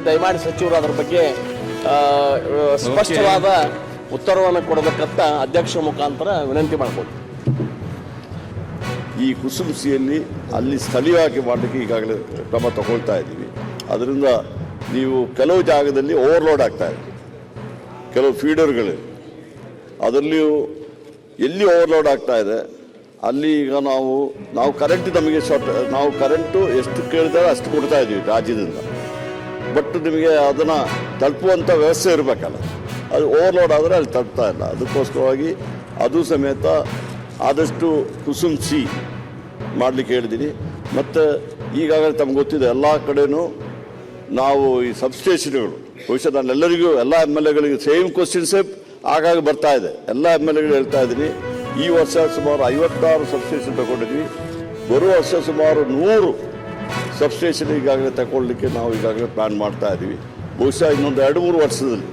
ದಯಮಾಡಿ ಸಚಿವರು ಅದರ ಬಗ್ಗೆ ಸ್ಪಷ್ಟವಾದ ಉತ್ತರವನ್ನು ಕೊಡಬೇಕಂತ ಅಧ್ಯಕ್ಷರ ಮುಖಾಂತರ ವಿನಂತಿ ಮಾಡ್ಬೋದು. ಈ ಕುಸುಂಸಿಯಲ್ಲಿ ಅಲ್ಲಿ ಸ್ಥಳೀಯವಾಗಿ ಮಾಡಲಿಕ್ಕೆ ಈಗಾಗಲೇ ಕ್ರಮ ತಗೊಳ್ತಾ ಇದ್ದೀವಿ. ಅದರಿಂದ ನೀವು ಕೆಲವು ಜಾಗದಲ್ಲಿ ಓವರ್ಲೋಡ್ ಆಗ್ತಾ ಇದೆ, ಕೆಲವು ಫೀಡರ್ಗಳು ಅದರಲ್ಲಿಯೂ ಎಲ್ಲಿ ಓವರ್ಲೋಡ್ ಆಗ್ತಾ ಇದೆ ಅಲ್ಲಿ ಈಗ ನಾವು ಕರೆಂಟ್ ನಮಗೆ ನಾವು ಕರೆಂಟು ಎಷ್ಟು ಕೇಳಿದರೆ ಅಷ್ಟು ಕೊಡ್ತಾ ಇದ್ದೀವಿ ರಾಜ್ಯದಿಂದ. ಬಟ್ ನಿಮಗೆ ಅದನ್ನು ತಲುಪುವಂಥ ವ್ಯವಸ್ಥೆ ಇರಬೇಕಲ್ಲ, ಅದು ಓವರ್ಲೋಡ್ ಆದರೆ ಅಲ್ಲಿ ತಲುಪ್ತಾ ಇಲ್ಲ. ಅದಕ್ಕೋಸ್ಕರವಾಗಿ ಅದು ಸಮೇತ ಆದಷ್ಟು ಕುಸುಂಸಿ ಮಾಡಲಿಕ್ಕೆ ಹೇಳಿದ್ದೀನಿ. ಮತ್ತು ಈಗಾಗಲೇ ತಮ್ಗೆ ಗೊತ್ತಿದೆ ಎಲ್ಲ ಕಡೆಯೂ ನಾವು ಈ ಸಬ್ಸ್ಟೇಷನ್ಗಳು ಬಹುಶಃ ನಾನೆಲ್ಲರಿಗೂ ಎಲ್ಲ MLAಗಳಿಗೆ ಸೇಮ್ ಕ್ವಶನ್ಸೇ ಆಗಾಗ ಬರ್ತಾ ಇದೆ. ಎಲ್ಲ MLAಗಳು ಹೇಳ್ತಾ ಇದ್ದೀನಿ, ಈ ವರ್ಷ ಸುಮಾರು 56 ಸಬ್ಸ್ಟೇಷನ್ ತಗೊಂಡಿದ್ವಿ. ಬರುವ ವರ್ಷ ಸುಮಾರು 100 ಸಬ್ಸ್ಟೇಷನ್ ಈಗಾಗಲೇ ತಗೊಳ್ಳಿಕ್ಕೆ ನಾವು ಈಗಾಗಲೇ ಪ್ಲ್ಯಾನ್ ಮಾಡ್ತಾ ಇದ್ದೀವಿ. ಬಹುಶಃ ಇನ್ನೊಂದು 2-3 ವರ್ಷದಲ್ಲಿ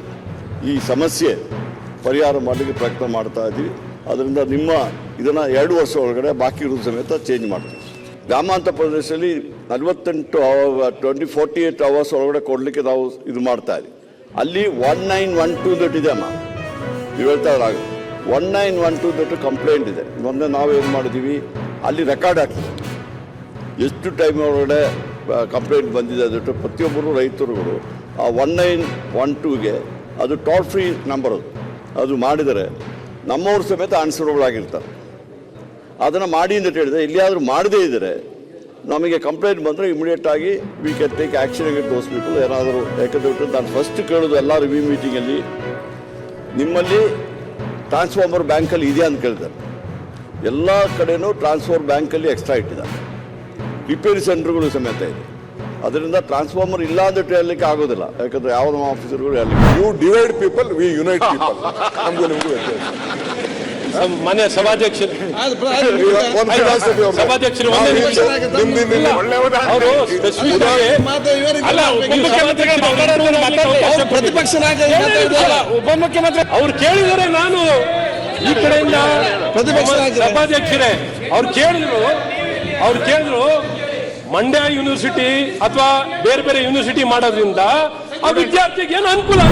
ಈ ಸಮಸ್ಯೆ ಪರಿಹಾರ ಮಾಡಲಿಕ್ಕೆ ಪ್ರಯತ್ನ ಮಾಡ್ತಾ ಇದ್ದೀವಿ. ಅದರಿಂದ ನಿಮ್ಮ ಇದನ್ನು 2 ವರ್ಷ ಒಳಗಡೆ ಬಾಕಿ ಇರೋದು ಸಮೇತ ಚೇಂಜ್ ಮಾಡ್ತೀವಿ. ಗ್ರಾಮಾಂತರ ಪ್ರದೇಶದಲ್ಲಿ 48 ಅವರ್ಸ್ ಒಳಗಡೆ ಕೊಡಲಿಕ್ಕೆ ನಾವು ಇದು ಮಾಡ್ತಾ ಇದ್ದೀವಿ. ಅಲ್ಲಿ 1912 ಇದೆ ಅಮ್ಮ, ನೀವು ಹೇಳ್ತಾ ಇದ್ರಾಗ 1912 ಕಂಪ್ಲೇಂಟ್ ಇದೆ. ಮೊನ್ನೆ ನಾವೇನು ಮಾಡಿದ್ದೀವಿ, ಅಲ್ಲಿ ರೆಕಾರ್ಡ್ ಆಗ್ತದೆ ಎಷ್ಟು ಟೈಮ್ ಒಳಗಡೆ ಕಂಪ್ಲೇಂಟ್ ಬಂದಿದೆ ಅದಟ್ಟು ಪ್ರತಿಯೊಬ್ಬರು ರೈತರುಗಳು ಆ 1912ಗೆ ಅದು ಟೋಲ್ ಫ್ರೀ ನಂಬರ್ ಅದು ಮಾಡಿದರೆ ನಮ್ಮವ್ರ ಸಮೇತ ಆನ್ಸರಬಲ್ ಆಗಿರ್ತಾರೆ. ಅದನ್ನು ಮಾಡಿ ಅಂತ ಹೇಳಿದರೆ ಎಲ್ಲಿಯಾದರೂ ಮಾಡದೇ ಇದ್ದರೆ ನಮಗೆ ಕಂಪ್ಲೇಂಟ್ ಬಂದರೆ ಇಮಿಡಿಯೇಟಾಗಿ we can take action against those people. ಏನಾದರೂ ಯಾಕಂದ್ರೆ ನಾನು ಫಸ್ಟ್ ಕೇಳೋದು ಎಲ್ಲ ರಿವ್ಯೂ ಮೀಟಿಂಗಲ್ಲಿ, ನಿಮ್ಮಲ್ಲಿ ಟ್ರಾನ್ಸ್ಫಾರ್ಮರ್ ಬ್ಯಾಂಕಲ್ಲಿ ಇದೆಯಾ ಅಂತ ಕೇಳಿದ್ದಾರೆ. ಎಲ್ಲ ಕಡೆಯೂ ಟ್ರಾನ್ಸ್ಫಾರ್ಮರ್ ಬ್ಯಾಂಕಲ್ಲಿ ಎಕ್ಸ್ಟ್ರಾ ಇಟ್ಟಿದ್ದಾರೆ, ರಿಪೇರಿ ಸೆಂಟರ್ಗಳು ಸಮೇತ ಇದೆ. ಅದರಿಂದ ಟ್ರಾನ್ಸ್ಫಾರ್ಮರ್ ಇಲ್ಲ ಅಂತ ಹೇಳಲಿಕ್ಕೆ ಆಗೋದಿಲ್ಲ, ಯಾಕಂದ್ರೆ ಯಾವ ನಮ್ಮ ಆಫೀಸರ್ಗಳು ಹೇಳಿ you divide people, we unite people. ನಮಗೂ ನಿಮಗೂ ಮನೆ ಸಭಾಧ್ಯಕ್ಷರು ಉಪಮುಖ್ಯಮಂತ್ರಿ ಅವ್ರು ಕೇಳಿದರೆ ನಾನು ಈ ಕಡೆಯಿಂದ ಸಭಾಧ್ಯಕ್ಷರೇ ಅವ್ರು ಕೇಳಿದ್ರು ಮಂಡ್ಯ ಯೂನಿವರ್ಸಿಟಿ ಅಥವಾ ಬೇರೆ ಬೇರೆ ಯೂನಿವರ್ಸಿಟಿ ಮಾಡೋದ್ರಿಂದ ಆ ವಿದ್ಯಾರ್ಥಿಗೆ ಏನು ಅನುಕೂಲ.